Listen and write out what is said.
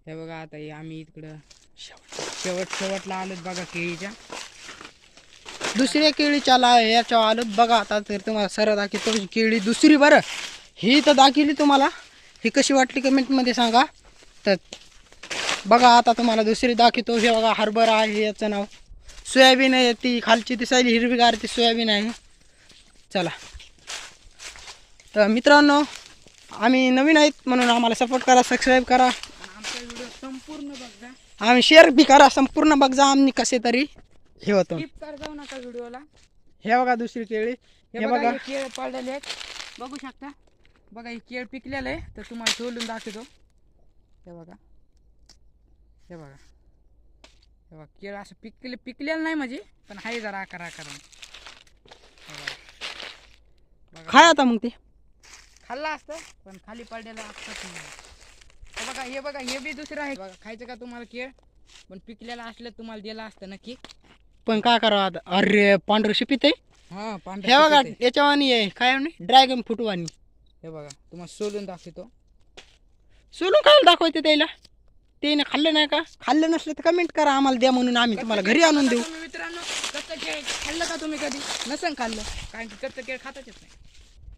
हे बघा आता आम्ही इकडं शेवटला आलोत बघा केळीच्या. दुसऱ्या केळीच्या याच्या आलो बघा. आता तर तुम्हाला सरळ दाखवतो केळी दुसरी. बरं ही तर दाखवली तुम्हाला, ही कशी वाटली कमेंटमध्ये सांगा. तर बघा आता तुम्हाला दुसरी दाखवतो. हे बघा हरभरा आहे, याचं नाव सोयाबीन आहे. ती खालची दिसायली हिरवीगार ती सोयाबीन आहे. चला तर मित्रांनो, आम्ही नवीन आहेत म्हणून आम्हाला सपोर्ट करा, सबस्क्राईब करा, आमचा व्हिडिओ संपूर्ण बघा. आम्ही शेअर बी करा. संपूर्ण बघा. आम्ही कसे तरी हे होतो. स्किप कर जाऊ नका व्हिडिओला. हे बघा दुसरी केळी. हे बघा हे केळ पडलेले आहेत बघू शकता. बघा हे केळ पिकलेलं आहे, तर तुम्हाला सोलून दाखवतो. हे बघा, हे बघा, हे बघा केळ असं पिकलेलं नाही म्हणजे, पण आहे जरा आकार. खाय आता मग ते खाल्ला असतं पण खाली पडलेलं असतं. हे बघा हे बी दुसरं आहे बघा. खायचं का तुम्हाला केळ? पण पिकलेलं असलं तुम्हाला दिलं असतं नक्की. पण काय करावं आता. अरे पांढरं शिपित आहे. हा पांढरं हे बघा शिपीत आहे. याच्यावानी आहे काय म्हणे, ड्रॅगन फ्रूटवानी. हे बघा तुम्हाला सोलून दाखवतो. सोलून खायला दाखवायचं त्याला. त्याने खाल्लं नाही का? खाल्लं नसलं तर कमेंट करा, आम्हाला द्या म्हणून आम्ही तुम्हाला घरी आणून देऊ. मित्रांनो कच्चं केळ खाल्लं का तुम्ही कधी? नसेल खाल्लं, कारण की कच्चं केळ खाताच येत नाही.